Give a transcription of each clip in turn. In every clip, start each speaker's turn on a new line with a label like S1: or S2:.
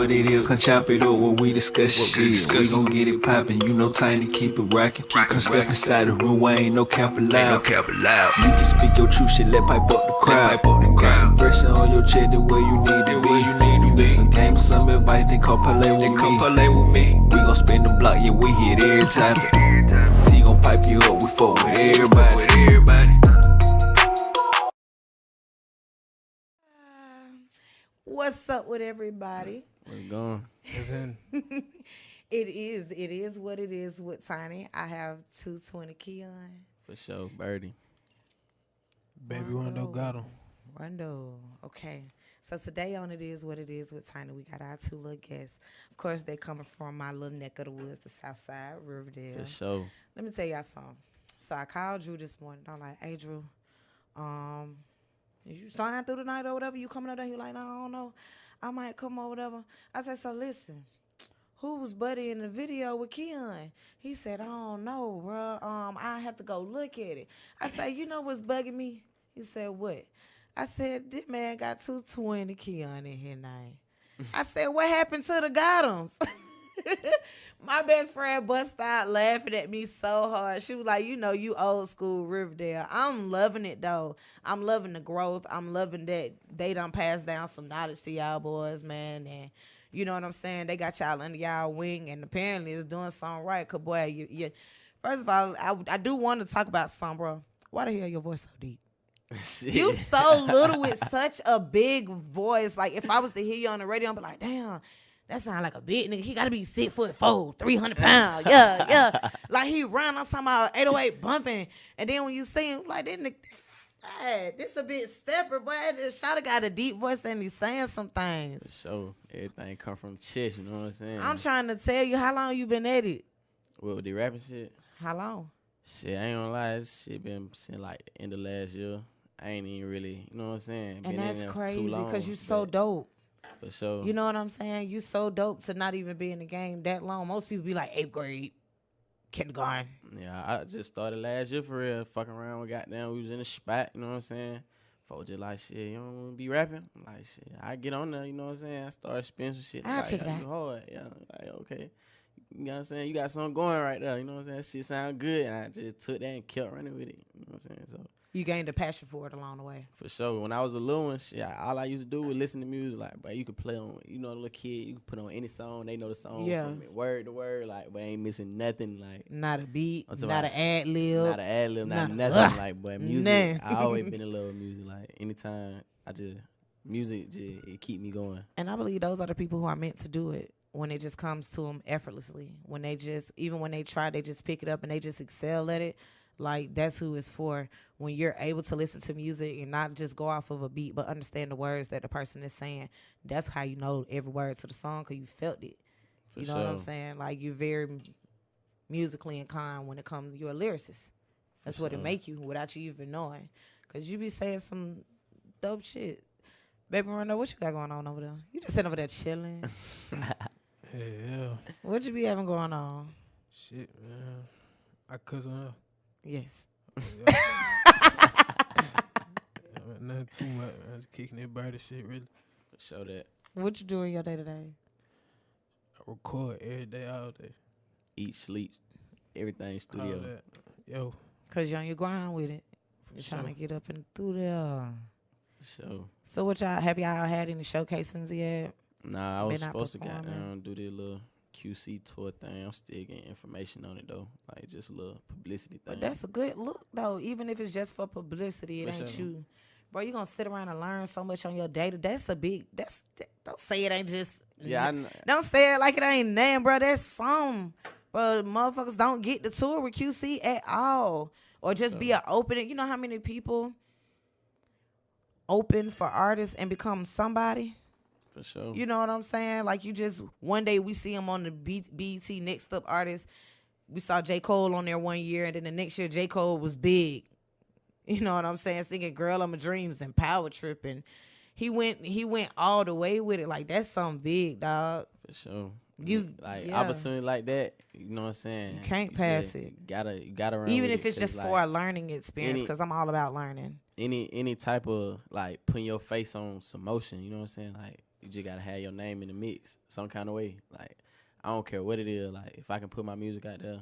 S1: what it is. Come chop it up when we discuss shit. We gon' get it poppin', you know, Tiny, keep it rockin'. Come step inside the room, I ain't no cap allowed. You can speak your true shit, let pipe up the crowd. Got some pressure on your chest the way you need to be. You need some game or some advice, then come parlay with me. We gon' spin the block, yeah, we hit every time. T gon' pipe you up, we fuck with everybody.
S2: What's up with everybody?
S3: Where you going?
S2: It is what it is with Tiny. I have 220 Keon.
S3: For sure, Birdie.
S4: Baby Rondo got him.
S2: Rondo. Okay. So today on It Is What It Is with Tiny, we got our two little guests. Of course, they coming from my little neck of the woods, the South Side, Riverdale.
S3: For sure.
S2: Let me tell y'all something. So I called Drew this morning. I'm like, hey, Drew, you sliding through the night or whatever? You coming up there? He like, no, I don't know. I might come or whatever. I said, so listen, who was Buddy in the video with Keon? He said, I don't know, bro. I have to go look at it. I said, you know what's bugging me? He said, what? I said, this man got 220 Keon in his name. I said, what happened to the Gothams? My best friend busted out laughing at me so hard. She was like, you know, you old school Riverdale. I'm loving it, though. I'm loving the growth. I'm loving that they done passed down some knowledge to y'all boys, man. And you know what I'm saying? They got y'all under y'all wing, and apparently it's doing something right. Because, boy, you first of all, I do want to talk about something, bro. Why the hell your voice so deep? You so little with such a big voice. Like, if I was to hear you on the radio, I'd be like, damn. That sound like a big nigga. He got to be 6'4", 300 pounds. Yeah. Like he run, I'm talking about 808 bumping. And then when you see him, like, this nigga, hey, this a bit stepper, boy. This shawty got a deep voice and he's saying some things.
S3: For sure. Everything come from chest, you know what I'm saying?
S2: I'm trying to tell you, how long you been at it?
S3: What, with the rapping shit?
S2: How long?
S3: Shit, I ain't gonna lie. This shit been since like the end of last year. I ain't even really, you know what I'm saying?
S2: And
S3: been
S2: that's
S3: in there
S2: crazy
S3: too long,
S2: because you so dope.
S3: For sure.
S2: You know what I'm saying? You so dope to not even be in the game that long. Most people be like 8th grade, kindergarten.
S3: Yeah, I just started last year for real. Fucking around with goddamn, we was in the spot, you know what I'm saying? Folks just like, shit, you don't want to be rapping? I'm like, shit, I get on there, you know what I'm saying? I started spinning some shit.
S2: I'll
S3: like,
S2: check it out.
S3: You hard. Yeah, like, okay. You know what I'm saying? You got something going right there, you know what I'm saying? That shit sound good. And I just took that and kept running with it, you know what I'm saying? So
S2: You gained a passion for it along the way.
S3: for sure. When I was a little one, shit, all I used to do was listen to music. Like, but you could play on, you know, the little kid, you could put on any song. They know the song from word to word. Like, but ain't missing nothing. Like,
S2: Not a beat,
S3: I'm talking
S2: not an
S3: about-
S2: ad lib.
S3: not an ad lib, not
S2: Nah.
S3: nothing. Like, but music,
S2: Nah.
S3: I always been in love with music. Like, anytime music just, it keep me going.
S2: And I believe those are the people who are meant to do it when it just comes to them effortlessly. When they just, even when they try, they just pick it up and they just excel at it. Like, that's who it's for. When you're able to listen to music and not just go off of a beat, but understand the words that the person is saying, that's how you know every word to the song because you felt it.
S3: For
S2: You know
S3: sure.
S2: what I'm saying? Like, you're very musically inclined when it comes, you're a lyricist. That's what it
S3: sure.
S2: make you without you even knowing. Because you be saying some dope shit. Baby Rondo, what you got going on over there? You just sitting over there chilling.
S4: Yeah.
S2: What you be having going on?
S4: Shit, man. I cousin her.
S2: Yes.
S4: Yeah, nothing too much. I'm just kicking that bird shit, really.
S3: For sure that.
S2: What you doing your day to day?
S4: I record every day, all day.
S3: Eat, sleep, everything
S4: All
S3: studio.
S4: that. Yo,
S2: Because you're on your grind with it.
S4: for
S2: You're
S4: sure.
S2: trying to get up and through there.
S3: For sure.
S2: So what have y'all had any showcasings yet?
S3: Nah, I was
S2: Been out
S3: supposed to
S2: performing.
S3: do this little QC tour thing. I'm still getting information on it though. Like just a little publicity thing.
S2: But that's a good look, though. Even if it's just for publicity, it
S3: For
S2: ain't
S3: sure.
S2: you. Bro, you going to sit around and learn so much on your day. That's a big, don't say it ain't just.
S3: yeah,
S2: Don't say it like it ain't nothing, bro. That's some. But motherfuckers don't get the tour with QC at all. Or just be an opening. You know how many people open for artists and become somebody?
S3: for sure.
S2: You know what I'm saying? Like, you just, one day we see him on the BET Next Up Artist. We saw J. Cole on there one year, and then the next year J. Cole was big. You know what I'm saying? Singing Girl of My Dreams and Power Tripping. He went all the way with it. Like, that's something big, dog.
S3: For sure.
S2: You
S3: like
S2: yeah.
S3: opportunity like that, you know what I'm saying?
S2: You can't pass it.
S3: You gotta run
S2: Even
S3: with
S2: if
S3: it,
S2: it's
S3: 'cause,
S2: just
S3: like,
S2: for a learning experience,
S3: any-
S2: because I'm all about learning.
S3: any type of like putting your face on some motion, you know what I'm saying? Like you just gotta have your name in the mix some kind of way. Like I don't care what it is. Like if I can put my music out there,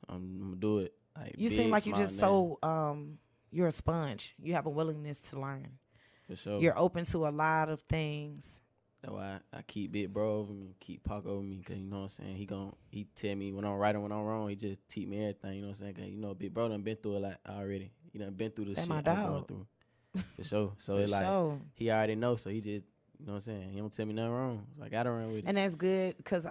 S3: I'm gonna do it. Like
S2: You
S3: big,
S2: seem like you
S3: small,
S2: just
S3: name,
S2: you're a sponge. You have a willingness to learn.
S3: for sure.
S2: You're open to a lot of things.
S3: That's why I keep Big Bro over me, keep Pac over me, cause you know what I'm saying. He tell me when I'm right and when I'm wrong. He just teach me everything. You know what I'm saying. Cause you know Big Bro done been through a lot already. He done been through the
S2: That
S3: shit
S2: my
S3: I'm going
S2: dog.
S3: through. For sure. So
S2: For
S3: it like
S2: sure.
S3: he already know. So he just you know what I'm saying. He don't tell me nothing wrong. So I gotta run with it.
S2: And that's good because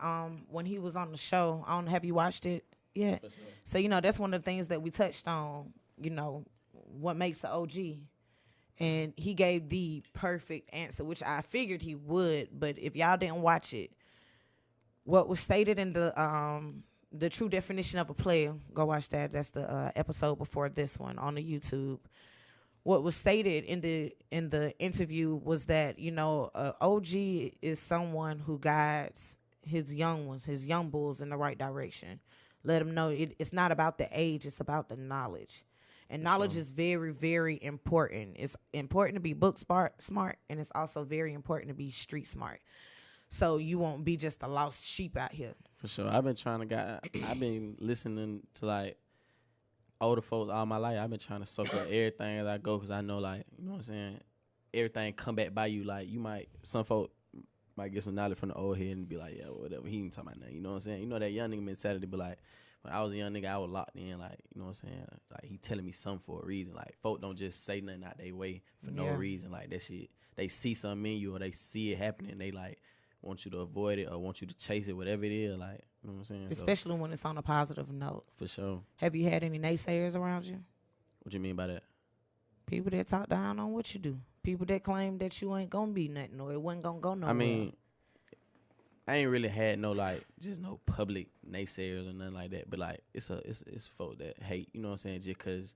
S2: when he was on the show, I don't have you watched it yet.
S3: For sure.
S2: So that's one of the things that we touched on. What makes an OG, and he gave the perfect answer, which I figured he would. But if y'all didn't watch it, what was stated in the true definition of a player, go watch that. That's the episode before this one on the YouTube. What was stated in the interview was that OG is someone who guides his young ones, his young bulls, in the right direction. Let them know it's not about the age; it's about the knowledge. And knowledge is very, very important. It's important to be book smart, and it's also very important to be street smart. So you won't be just a lost sheep out here.
S3: For sure. I've been listening to like older folks all my life. I've been trying to soak up everything as I go because I know, like, you know what I'm saying, everything come back by you. Like, some folk might get some knowledge from the old head and be like, yeah, whatever, he ain't talking about nothing. You know what I'm saying? You know that young nigga mentality, but like, when I was a young nigga, I was locked in, like, you know what I'm saying? Like, he telling me something for a reason. Like, folk don't just say nothing out their way for no reason. Like, that shit, they see something in you or they see it happening, they, like, want you to avoid it or want you to chase it, whatever it is. Like, you know what I'm saying?
S2: Especially when it's on a positive note.
S3: For sure.
S2: Have you had any naysayers around you?
S3: What you mean by that?
S2: People that talk down on what you do. People that claim that you ain't gonna be nothing or it wasn't gonna go nowhere.
S3: I mean, I ain't really had no just no public naysayers or nothing like that. But like, it's folk that hate. You know what I'm saying? Just cause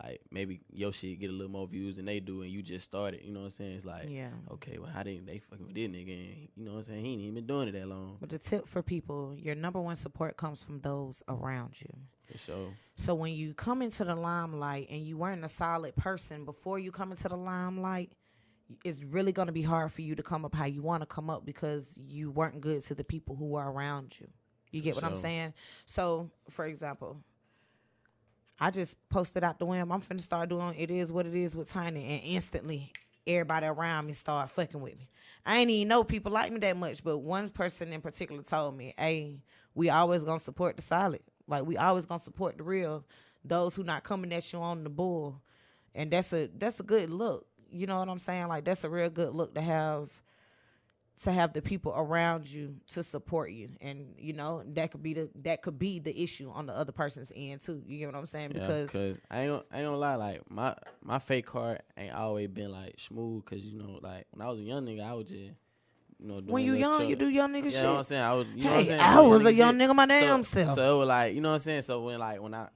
S3: like maybe your shit get a little more views than they do, and you just started. You know what I'm saying? It's like, okay, well, how didn't they fucking with this nigga? And you know what I'm saying? He ain't even been doing it that long.
S2: But the tip for people, your number one support comes from those around you.
S3: For sure.
S2: So when you come into the limelight and you weren't a solid person before you come into the limelight, it's really going to be hard for you to come up how you want to come up because you weren't good to the people who were around you. You get what I'm saying? So, for example, I just posted out the whim. I'm finna start doing It Is What It Is with Tiny, and instantly everybody around me started fucking with me. I ain't even know people like me that much, but one person in particular told me, hey, we always gonna support the solid. Like, we always gonna support the real, those who not coming at you on the bull. And that's a good look. You know what I'm saying? Like, that's a real good look to have the people around you to support you. And, that could be the issue on the other person's end too. You get what I'm saying? Because
S3: I ain't gonna lie, like my fake card ain't always been like smooth. Cause like when I was a young nigga, I was just doing
S2: when you young, you do young nigga shit.
S3: You know what I'm saying? I was. You know what I'm saying?
S2: I was a young nigga my damn self.
S3: So it was like, you know what I'm saying? So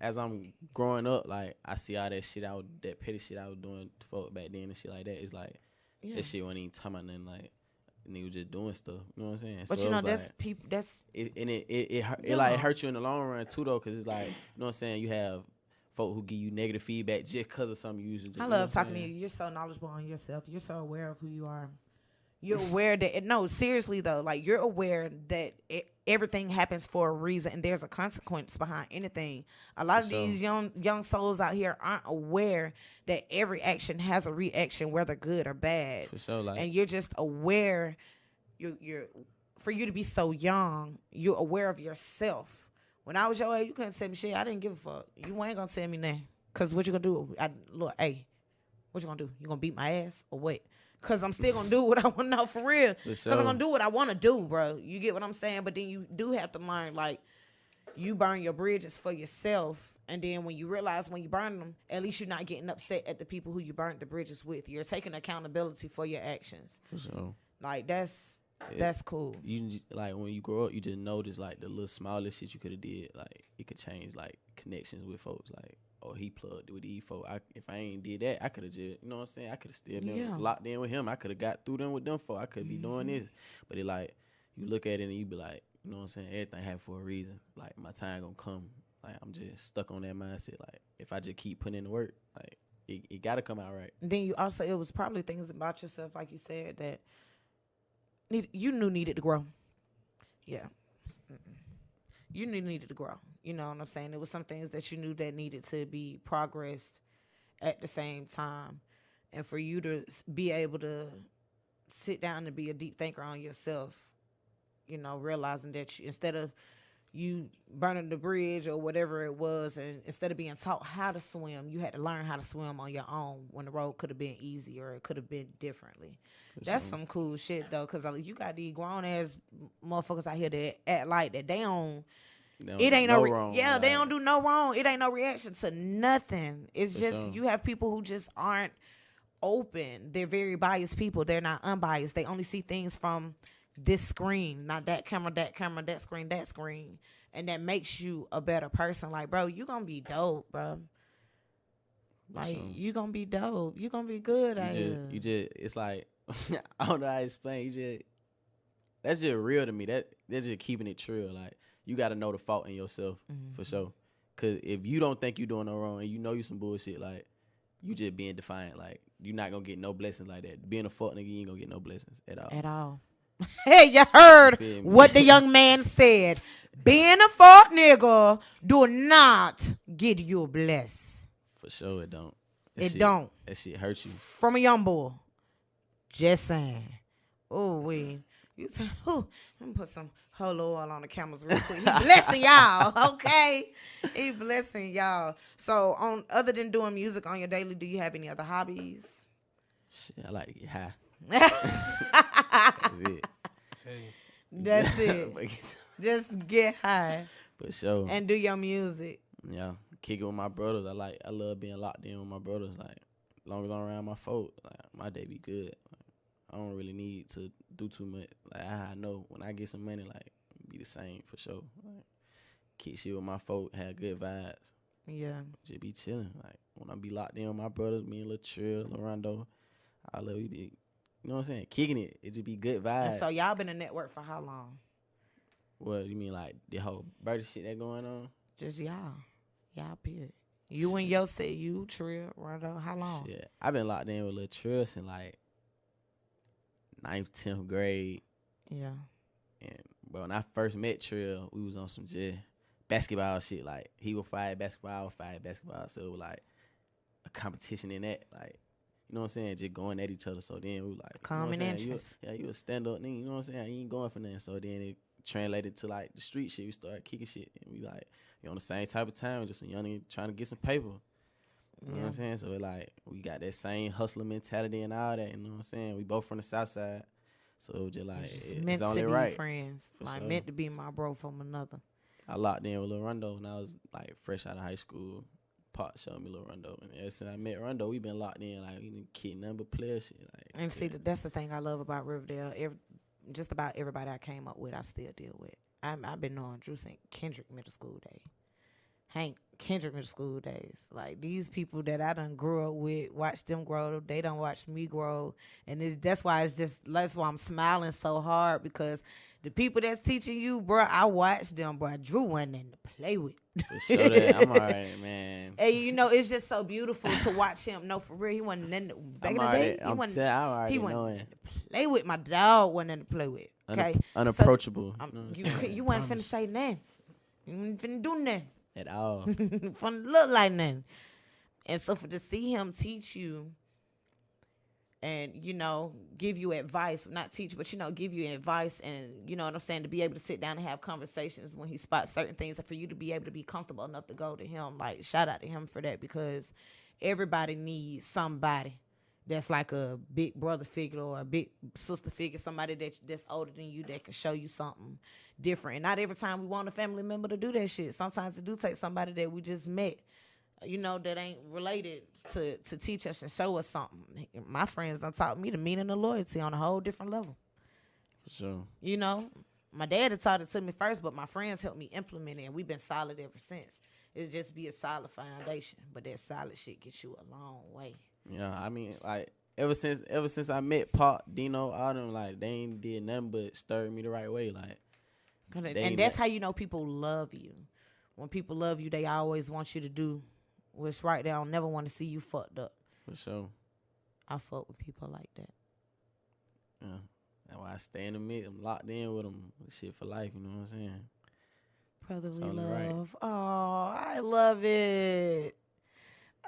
S3: as I'm growing up, like I see all that shit that petty shit I was doing to folk back then and shit like that. It's like that shit wasn't even talking about nothing. Like, nigga was just doing stuff. You know what I'm saying?
S2: But
S3: so
S2: that's
S3: like,
S2: people. That's
S3: it like hurt you in the long run too though, cause it's like, you know what I'm saying? You have folk who give you negative feedback just cause of something you usually do.
S2: I love talking to you. You're so knowledgeable on yourself. You're so aware of who you are. You're aware that no, seriously though, like you're aware that everything happens for a reason and there's a consequence behind anything. A lot of these young souls out here aren't aware that every action has a reaction, whether good or bad.
S3: For sure, like,
S2: and you're just aware. You're for you to be so young, you're aware of yourself. When I was your age, you couldn't tell me shit. I didn't give a fuck. You ain't gonna tell me nothing. Cause what you gonna do? Hey, what you gonna do? You gonna beat my ass or what? Cause I'm still gonna do what I want to know for real. Cause I'm gonna do what I want to do, bro. You get what I'm saying? But then you do have to learn, like, you burn your bridges for yourself, and then when you realize when you burn them, at least you're not getting upset at the people who you burnt the bridges with. You're taking accountability for your actions.
S3: For sure.
S2: Like that's cool.
S3: You like when you grow up, you just notice like the little smallest shit you could have did. Like it could change like connections with folks. Like, oh, he plugged with these folks. If I ain't did that, I could have just, you know what I'm saying? I could have still been locked in with him. I could have got through them with them folks. I could be doing this. But it like, you look at it and you be like, you know what I'm saying? Everything happened for a reason. Like, my time gonna come. Like, I'm just stuck on that mindset. Like, if I just keep putting in the work, like, it gotta come out right.
S2: Then you also, it was probably things about yourself, like you said, that needed to grow. Yeah. You needed to grow. You know what I'm saying? There was some things that you knew that needed to be progressed at the same time. And for you to be able to sit down and be a deep thinker on yourself, you know, realizing that instead of you burning the bridge or whatever it was, and instead of being taught how to swim, you had to learn how to swim on your own when the road could have been easier or it could have been differently. That's some cool shit, though, because you got these grown-ass motherfuckers out here that act like that. They don't it ain't no wrong. Yeah, they don't do no wrong. It ain't no reaction to nothing. It's just you have people who just aren't open. They're very biased people. They're not unbiased. They only see things from this screen, not that camera, that screen. And that makes you a better person. Like, bro, you gonna be dope, bro. Like, you gonna be dope. You gonna be good out here.
S3: You just, it's like, I don't know how to explain. That's just real to me. That's just keeping it true. Like, you got to know the fault in yourself, for sure. Because if you don't think you doing no wrong and you know you some bullshit, like, you just being defiant. Like, you not going to get no blessings like that. Being a fuck nigga, you ain't going to get no blessings at all.
S2: At all. Hey, you heard what the young man said. Being a fuck nigga do not get you blessed.
S3: For sure it don't.
S2: Don't.
S3: That shit hurts you.
S2: From a young boy. Just saying. Oh, let me put some holy oil on the cameras real quick. He blessing y'all, okay? He blessing y'all. So, other than doing music on your daily, do you have any other hobbies?
S3: Shit, I like to get high.
S2: That's it. Just get high.
S3: For sure.
S2: And do your music.
S3: Yeah. Kick it with my brothers. I love being locked in with my brothers. Like, as long as I'm around my folk, like, my day be good. I don't really need to do too much. Like, I know when I get some money, like, be the same for sure. Like, kick shit with my folk, have good vibes.
S2: Yeah.
S3: Just be chilling. Like, when I be locked in with my brothers, me and Lil Trill, Lorondo, I love you. You know what I'm saying? Kicking it. It just be good vibes.
S2: And so y'all been a network for how long?
S3: What, you mean like the whole birthday shit that going on?
S2: Just y'all. Y'all, period. You and your set, you, Trill, Rondo, how long?
S3: Shit. I've been locked in with Lil Trill since like 9th, 10th grade.
S2: Yeah.
S3: And bro, when I first met Trill, we was on some just basketball shit. Like, he would fight basketball, I would fight basketball. So it was like a competition in that. Like, you know what I'm saying? Just going at each other. So then we was like,
S2: common interest.
S3: You a stand up nigga, you know what I'm saying? You ain't going for nothing. So then it translated to like the street shit. We started kicking shit. And we like, you on the same type of time, just a young nigga trying to get some paper. You know what I'm saying? So it like, we got that same hustler mentality and all that, you know what I'm saying? We both from the south side. So it was just like, it's only right.
S2: Meant to be friends. Like, sure. Meant to be my bro from another.
S3: I locked in with Lil Rondo when I was like fresh out of high school. Pop showed me Lil Rondo. And ever since I met Rondo, we been locked in. Like, we didn't kid nothing but player shit. Like,
S2: and see, that's the thing I love about Riverdale. Just about everybody I came up with, I still deal with. I've been knowing Drew St. Kendrick middle school days. Hank Kendrick middle school days. Like, these people that I done grew up with, watched them grow, they done watched me grow. And that's why I'm smiling so hard, because the people that's teaching you, bro, I watched them, bro. Drew wasn't in to play with.
S3: For sure that. I'm all right, man.
S2: And, you know, it's just so beautiful to watch him. No, for real, he wasn't in back in the day. He wasn't in to play with. My dog wasn't in to play with. Okay?
S3: Unapproachable.
S2: So, you wasn't finna say nothing. You wasn't finna do nothing.
S3: At all.
S2: Finna look like nothing. And so to see him teach you and, you know, give you advice, not teach, but, you know, give you advice, and, you know what I'm saying, to be able to sit down and have conversations when he spots certain things, and for you to be able to be comfortable enough to go to him, like, shout out to him for that, because everybody needs somebody that's like a big brother figure or a big sister figure, somebody that's older than you that can show you something different. And not every time we want a family member to do that shit. Sometimes it do take somebody that we just met, you know, that ain't related to teach us and show us something. My friends done taught me the meaning of loyalty on a whole different level.
S3: For sure.
S2: You know, my dad had taught it to me first, but my friends helped me implement it, and we've been solid ever since. It's just be a solid foundation, but that solid shit gets you a long way.
S3: Yeah, I mean, like, ever since I met Pop, Dino, all them, like, they ain't did nothing but stir me the right way, like.
S2: And that's how you know people love you. When people love you, they always want you to do what's right. They don't never want to see you fucked up.
S3: For sure.
S2: I fuck with people like that.
S3: Yeah, that's why I stay in the mix. I'm locked in with them. Shit for life. You know what I'm saying?
S2: Brotherly
S3: only right.
S2: love. Oh, I love it.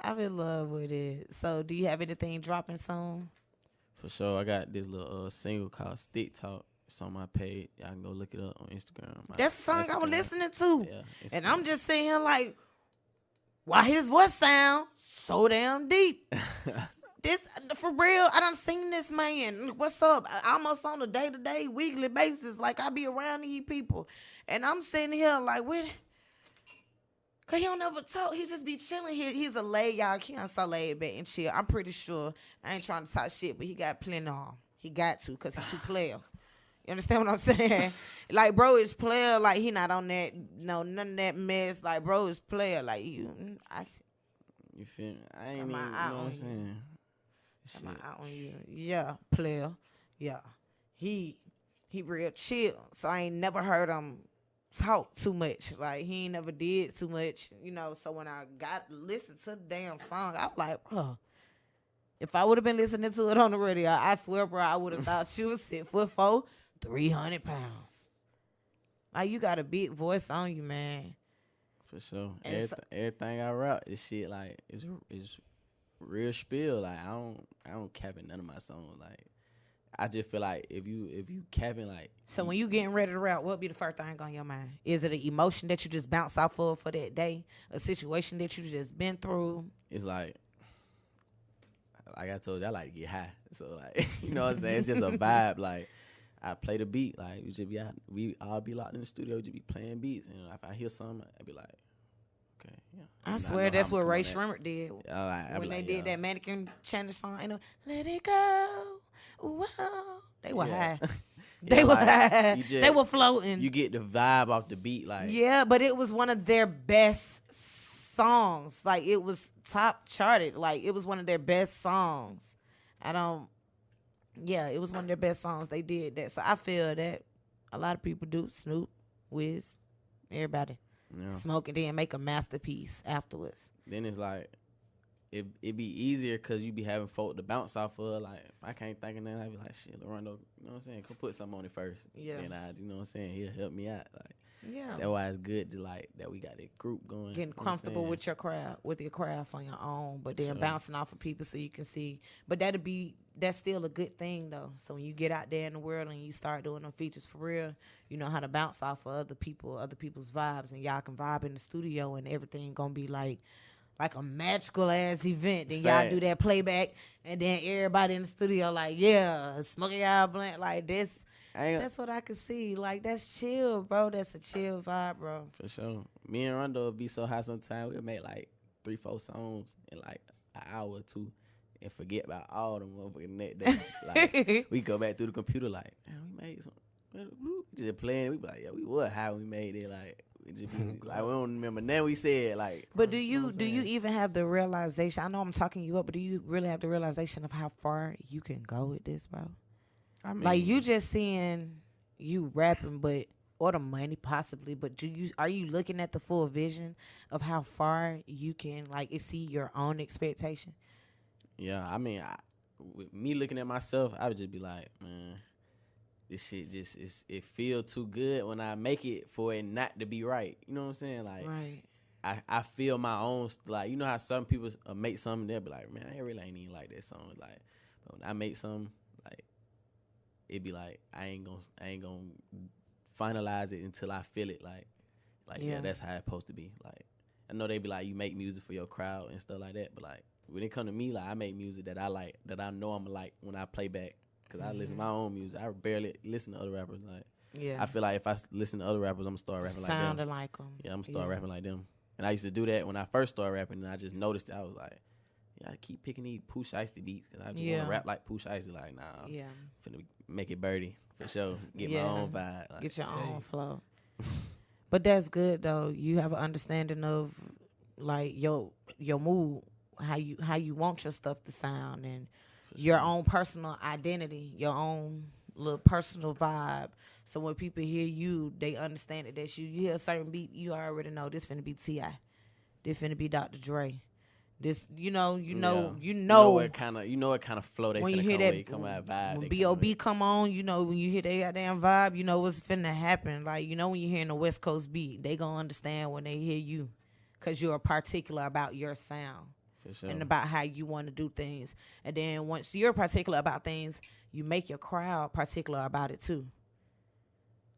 S2: I'm in love with it. So, do you have anything dropping soon?
S3: For sure. I got this little single called Stick Talk. It's on my page. Y'all can go look it up on Instagram.
S2: That's the song I was
S3: Instagram.
S2: listening to.
S3: Yeah,
S2: And
S3: Instagram.
S2: I'm just sitting here like, why his voice sound so damn deep? This, for real, I done seen this man. What's up? Almost on a day-to-day, weekly basis. Like, I be around these people. And I'm sitting here like, what? Because he don't ever talk. He just be chilling. He's a laid, y'all. Keon so laid back and chill. I'm pretty sure. I ain't trying to talk shit, but he got plenty on. He got to because he too player. You understand what I'm saying? Like, bro is player. Like, he not on that, no, none of that mess. Like, bro is player. Like, you
S3: feel me? I ain't even,
S2: my
S3: you know
S2: eye
S3: what
S2: on
S3: I'm
S2: you.
S3: saying?
S2: Am
S3: Shit.
S2: I out on you? Yeah, player. Yeah. He real chill. So I ain't never heard him talk too much. Like, he ain't never did too much, you know. So when I got listened to the damn song, I was like, bro, if I would have been listening to it on the radio, I swear, bro, I would have thought you was 6'4", 300 pounds. Like, you got a big voice on you, man.
S3: For sure.
S2: And
S3: Everything I rap, this shit like is real spill. Like I don't cap in none of my songs. Like I just feel like if you capping like.
S2: So when you getting ready to rap, what be the first thing on your mind? Is it an emotion that you just bounce off of for that day? A situation that you just been through?
S3: It's like I told you, I like to get high. So like you know what I'm saying? It's just a vibe. Like I play the beat. Like we all be locked in the studio, just be playing beats. And if I hear something, I be like, okay, yeah.
S2: I swear that's what Ray Shrimmer did
S3: I
S2: when they
S3: like,
S2: did
S3: yeah.
S2: that Mannequin Channel song. You know, let it go. Whoa. They were
S3: Yeah.
S2: high.
S3: Yeah,
S2: They were
S3: like,
S2: high.
S3: you just-
S2: They were floating.
S3: You get the vibe off the beat, like
S2: Yeah, but it was one of their best songs. Like, it was top charted. Like, it was one of their best songs. It was one of their best songs. They did that. So I feel that a lot of people do. Snoop, Wiz, everybody.
S3: yeah.
S2: Smoke and then make a masterpiece afterwards.
S3: Then it's like it be easier because you be having folk to bounce off of. Like if I can't think of that, I be like, shit, Lorenzo, you know what I'm saying? Come put something on it first.
S2: Yeah.
S3: And you know what I'm saying? He'll help me out. Like
S2: Yeah.
S3: that's why it's good to like that we got that group going.
S2: Getting
S3: you know what I'm
S2: comfortable
S3: saying?
S2: with your craft on your own, but then
S3: Sure.
S2: bouncing off of people so you can see. But that's still a good thing though. So when you get out there in the world and you start doing them features for real, you know how to bounce off of other people's vibes, and y'all can vibe in the studio and everything gonna be like a magical ass event. Then y'all
S3: Fact.
S2: do that playback, and then everybody in the studio like, yeah, smoking y'all blunt like this. That's what I can see. Like, that's chill, bro. That's a chill vibe, bro.
S3: For sure. Me and Rondo would be so high sometimes we'll make like 3-4 songs in like an hour or two and forget about all them motherfucking next day. Like we go back through the computer like, man, we made some. Just playing, we be like, yeah, we was high when we made it. Like we just be, like we don't remember nothing we said. Like,
S2: But do
S3: you know
S2: you
S3: what I'm
S2: do you
S3: saying?
S2: even have the realization? I know I'm talking you up, but do you really have the realization of how far you can go with this, bro?
S3: I mean,
S2: Like, you just seeing you rapping, but or the money possibly, but are you looking at the full vision of how far you can like exceed your own expectation?
S3: Yeah, I mean, with me looking at myself, I would just be like, man, this shit just it feel too good when I make it for it not to be right. You know what I'm saying? Like,
S2: Right.
S3: I feel my own, like, you know how some people make something, they'll be like, man, I really ain't even like that song. Like, but when I make something, like, it be like, I ain't gonna finalize it until I feel it. Like yeah, that's how it's supposed to be. Like, I know they be like, you make music for your crowd and stuff like that, but like, when it come to me, like, I make music that I like, that I know I'm like when I play back. Cause I listen to my own music. I barely listen to other rappers. Like,
S2: Yeah.
S3: I feel like if I listen to other rappers, I'm gonna start rapping like them.
S2: Sounding like them.
S3: Yeah, I'm gonna start rapping like them. And I used to do that when I first started rapping, and I just noticed it. I was like, yeah, I keep picking these Pooh Shiesty beats, cause I just
S2: Yeah.
S3: wanna rap like Pooh Shiesty. Like, nah,
S2: Yeah.
S3: finna make it birdie for sure. Get
S2: Yeah.
S3: my own vibe. Like,
S2: Get your
S4: Hey.
S2: own flow. But that's good though. You have an understanding of like your mood, how you want your stuff to sound, and
S3: for
S2: your
S3: sure.
S2: own personal identity, your own little personal vibe. So when people hear you, they understand it. You hear a certain beat, you already know this finna be T.I. This finna be Dr. Dre. This, you know
S3: what kind of flow they
S2: when you
S3: finna
S2: hear
S3: come
S2: that
S3: with, come out vibe.
S2: when
S3: they
S2: B.O.B. come on, you know, when you hear that goddamn vibe, you know what's finna happen. Like, you know, when you're hearing the West Coast beat, they gonna understand when they hear you, cause you're particular about your sound
S3: For sure.
S2: and about how you want to do things. And then once you're particular about things, you make your crowd particular about it too.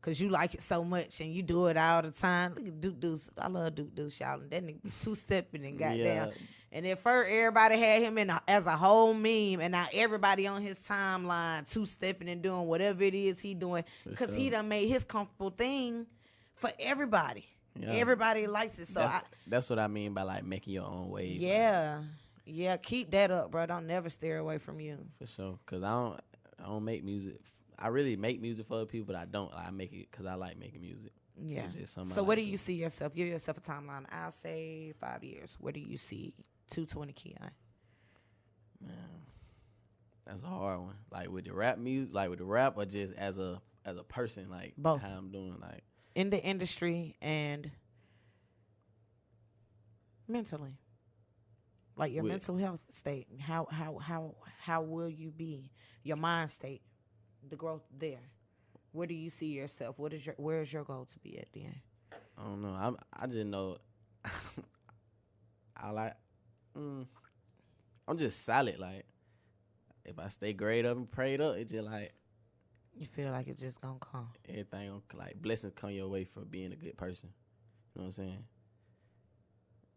S2: Cause you like it so much and you do it all the time. Look at Duke Deuce. I love Duke Deuce, y'all. And that nigga be two-stepping and goddamn.
S3: Yeah.
S2: And at first, everybody had him as a whole meme, and now everybody on his timeline two-stepping and doing whatever it is he doing, because he done made his comfortable thing for everybody. Yeah. Everybody likes it. So
S3: that's what I mean by like making your own wave.
S2: Yeah, yeah. Keep that up, bro. Don't never steer away from you.
S3: For sure, cause I don't make music. I really make music for other people, but I don't. I make it because I like making music.
S2: Yeah. So
S3: like
S2: where do you see yourself? Give yourself a timeline. I'll say 5 years. Where do you see 220 Keon?
S3: Man, that's a hard one. Like with the rap music, like with the rap, or just as a person, like
S2: both.
S3: How I'm doing, like
S2: in the industry and mentally, like your mental health state. How will you be? Your mind state, the growth there. Where do you see yourself? Where is your goal to be at the end?
S3: I don't know. I just know. I'm just solid. Like if I stay grayed up and prayed up, it's just like
S2: you feel like it's just gonna come.
S3: Everything like blessings come your way for being a good person. You know what I'm saying?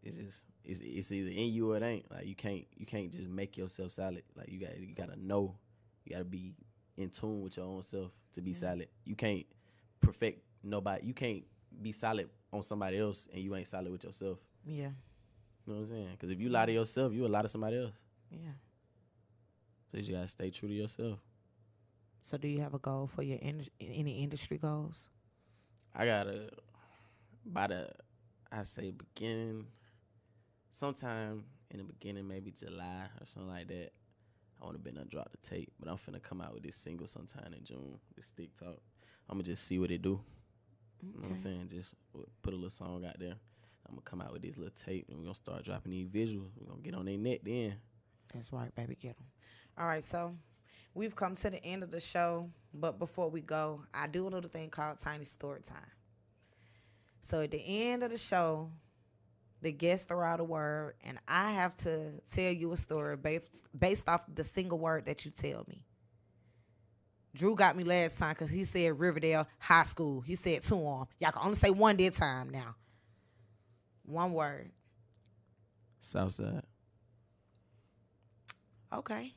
S3: It's just it's either in you or it ain't. Like you can't just make yourself solid. Like you gotta know. You gotta be in tune with your own self to be solid. You can't perfect nobody. You can't be solid on somebody else and you ain't solid with yourself.
S2: Yeah.
S3: You know what I'm saying? Because if you lie to yourself, you a lie to somebody else.
S2: Yeah. So
S3: you gotta stay true to yourself.
S2: So do you have a goal for your any industry goals?
S3: I gotta I say beginning, sometime in the beginning, maybe July or something like that. I want to been drop the tape, but I'm finna come out with this single sometime in June. This Stick Talk. I'm gonna just see what it do. Okay. You know what I'm saying? Just put a little song out there. I'm gonna come out with this little tape, and we're gonna start dropping these visuals. We're gonna get on their neck then.
S2: That's right, baby. Get them. All right, so we've come to the end of the show, but before we go, I do a little thing called Tiny Story Time. So at the end of the show, the guests throw out a word, and I have to tell you a story based off the single word that you tell me. Drew got me last time because he said Riverdale High School. He said to him. Y'all can only say one this time now. One word.
S3: Southside.
S2: Okay.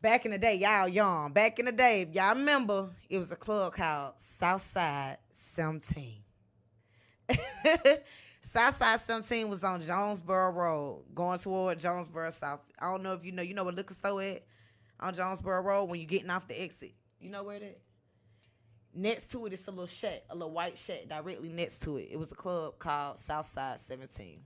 S2: Back in the day, y'all young. Back in the day, if y'all remember, it was a club called Southside 17. Southside 17 was on Jonesboro Road, going toward Jonesboro South. I don't know if you know where liquor store at on Jonesboro Road when you're getting off the exit. You know where it is? Next to it is a little shack, a little white shack directly next to it. It was a club called Southside 17.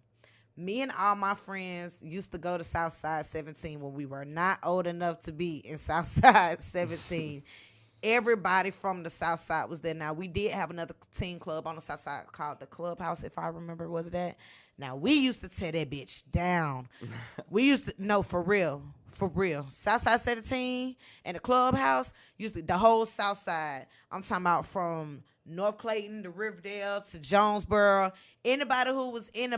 S2: Me and all my friends used to go to Southside 17 when we were not old enough to be in Southside 17. Everybody from the South Side was there. Now, we did have another teen club on the South Side called the Clubhouse, if I remember, was that? Now, we used to tear that bitch down. We used to, no, for real. Southside 17 and the Clubhouse, usually the whole South Side. I'm talking about from North Clayton to Riverdale to Jonesboro. Anybody who was in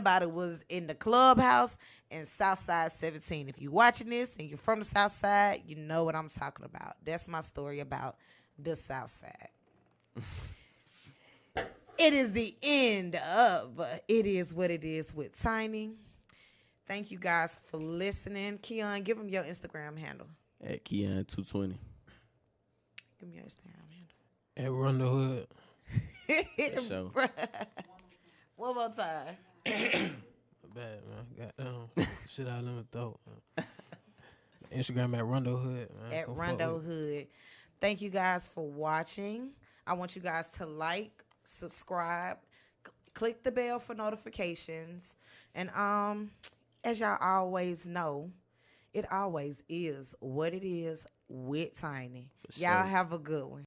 S2: the Clubhouse and Southside 17. If you're watching this and you're from the South Side, you know what I'm talking about. That's my story about the South Side. It is the end of It Is What It Is with Tiny. Thank you guys for listening. Keon, give them your Instagram handle.
S3: At Keon220.
S2: Give me your Instagram handle.
S4: At Run the Hood.
S3: Show.
S2: One more time.
S4: Bad, man. Got shit out of my throat. Instagram at Rondo Hood. Man.
S2: At Rondo Hood. Thank you guys for watching. I want you guys to like, subscribe, click the bell for notifications. And as y'all always know, it always is what it is with Tiny. Y'all have a good one.